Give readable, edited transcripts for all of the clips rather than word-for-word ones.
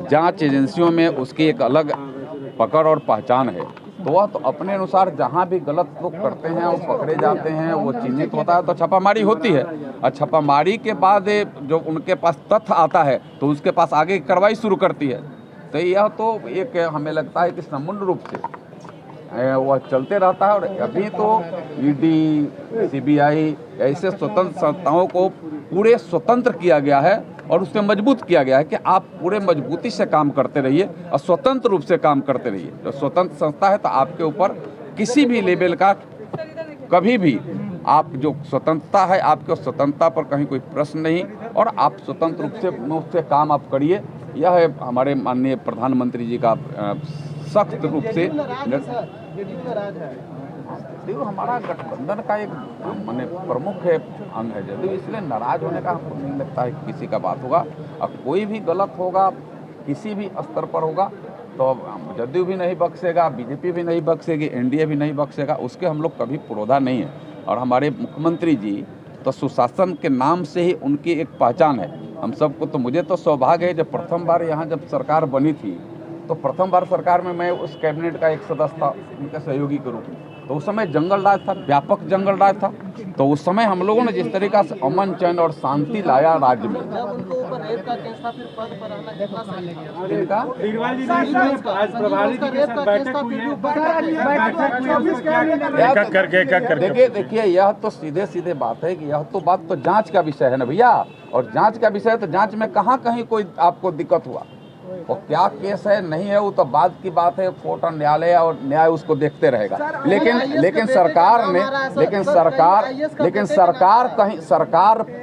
जांच एजेंसियों में उसकी एक अलग पकड़ और पहचान है, तो वह तो अपने अनुसार जहां भी गलत लोग करते हैं वो पकड़े जाते हैं, वो चिन्हित होता है तो छापामारी होती है। और छापामारी के बाद जो उनके पास तथ्य आता है तो उसके पास आगे की कार्रवाई शुरू करती है। तो यह तो एक हमें लगता है कि संपूर्ण रूप से वह चलते रहता है। और अभी तो ईडी, सीबीआई ऐसे स्वतंत्र संस्थाओं को पूरे स्वतंत्र किया गया है और उसमें मजबूत किया गया है कि आप पूरे मजबूती से काम करते रहिए और स्वतंत्र रूप से काम करते रहिए। तो स्वतंत्र संस्था है तो आपके ऊपर किसी भी लेवल का कभी भी आप जो स्वतंत्रता है, आपके स्वतंत्रता पर कहीं कोई प्रश्न नहीं और आप स्वतंत्र रूप से उससे काम आप करिए। यह है हमारे माननीय प्रधानमंत्री जी का सख्त रूप से। देखो, हमारा गठबंधन का एक माने प्रमुख अंग है जदयू, इसलिए नाराज होने का हमको नहीं लगता है कि किसी का बात होगा। अब कोई भी गलत होगा किसी भी स्तर पर होगा तो जदयू भी नहीं बख्शेगा, बीजेपी भी नहीं बख्शेगी, एनडीए भी नहीं बख्शेगा, उसके हम लोग कभी पुरोधा नहीं है। और हमारे मुख्यमंत्री जी तो सुशासन के नाम से ही उनकी एक पहचान है हम सबको। तो मुझे तो सौभाग्य है जब प्रथम बार यहाँ जब सरकार बनी थी तो प्रथम बार सरकार में मैं उस कैबिनेट का एक सदस्य था, उनके सहयोगी के रूप में। तो उस समय जंगल राज था, व्यापक जंगल राज था। तो उस समय हम लोगों ने जिस तरीका से अमन चैन और शांति लाया राज्य में, देखिए यह तो सीधे सीधे बात है कि यह तो बात तो जांच का विषय है ना भैया। और जांच का विषय है तो जांच में कहाँ कहीं कोई आपको दिक्कत हुआ और क्या केस है नहीं है वो तो बाद की बात है। कोर्ट और न्यायालय और न्याय उसको देखते रहेगा। लेकिन सरकार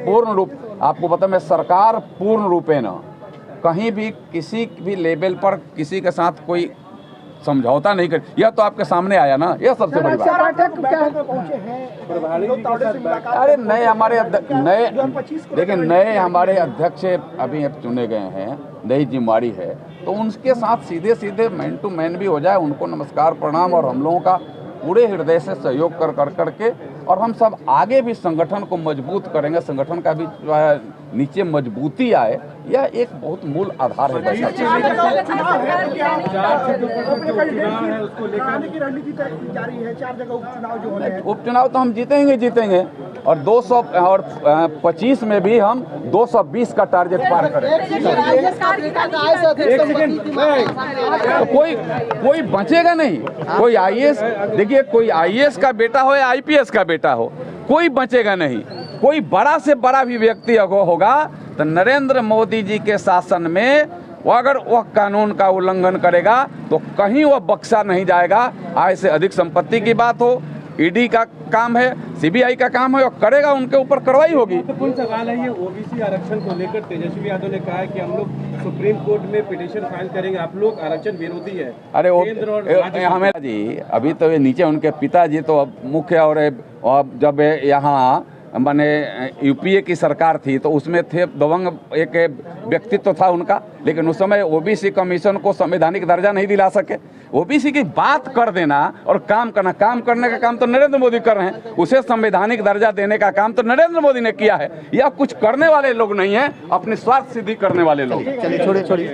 पूर्ण रूप, आपको पता है सरकार पूर्ण रूपे न कहीं भी किसी भी लेवल पर किसी के साथ कोई समझौता नहीं कर। यह तो आपके सामने आया ना, यह सबसे बड़ी बात। अरे नए हमारे नए हमारे अध्यक्ष अभी चुने गए हैं, नई जिम्मेवारी है तो उनके साथ सीधे सीधे मैन टू मैन भी हो जाए, उनको नमस्कार प्रणाम और हम लोगों का पूरे हृदय से सहयोग कर करके और हम सब आगे भी संगठन को मजबूत करेंगे। संगठन का भी जो है नीचे मजबूती आए, यह एक बहुत मूल आधार है। उपचुनाव तो हम जीतेंगे और 225 में भी हम 220 का टारगेट पार करेंगे। तो कोई बचेगा नहीं। कोई आईएएस, देखिए कोई आईएएस का बेटा हो या आईपीएस का बेटा हो, कोई बचेगा नहीं। कोई बड़ा से बड़ा भी व्यक्ति होगा तो नरेंद्र मोदी जी के शासन में वो अगर वह कानून का उल्लंघन करेगा तो कहीं वह बख्शा नहीं जाएगा। आय से अधिक संपत्ति की बात हो, ईडी का काम है, सीबीआई का काम है, और करेगा उनके ऊपर कार्रवाई होगी। तो कौन सवाल है ये ओबीसी आरक्षण को लेकर तेजस्वी यादव ने कहा है कि हम लोग सुप्रीम कोर्ट में पिटीशन फाइल करेंगे, आप लोग आरक्षण विरोधी है। अरे हमें जी अभी तो नीचे उनके पिताजी तो मुख्य और जब यहाँ माने यूपीए की सरकार थी तो उसमें थे दबंग एक व्यक्तित्व था उनका, लेकिन उस समय ओबीसी कमीशन को संवैधानिक दर्जा नहीं दिला सके। ओबीसी की बात कर देना और काम करना, काम करने का काम तो नरेंद्र मोदी कर रहे हैं, उसे संवैधानिक दर्जा देने का काम तो नरेंद्र मोदी ने किया है। यह कुछ करने वाले लोग नहीं है, अपनी स्वार्थ सिद्धि करने वाले लोग। चलिए छोड़िए।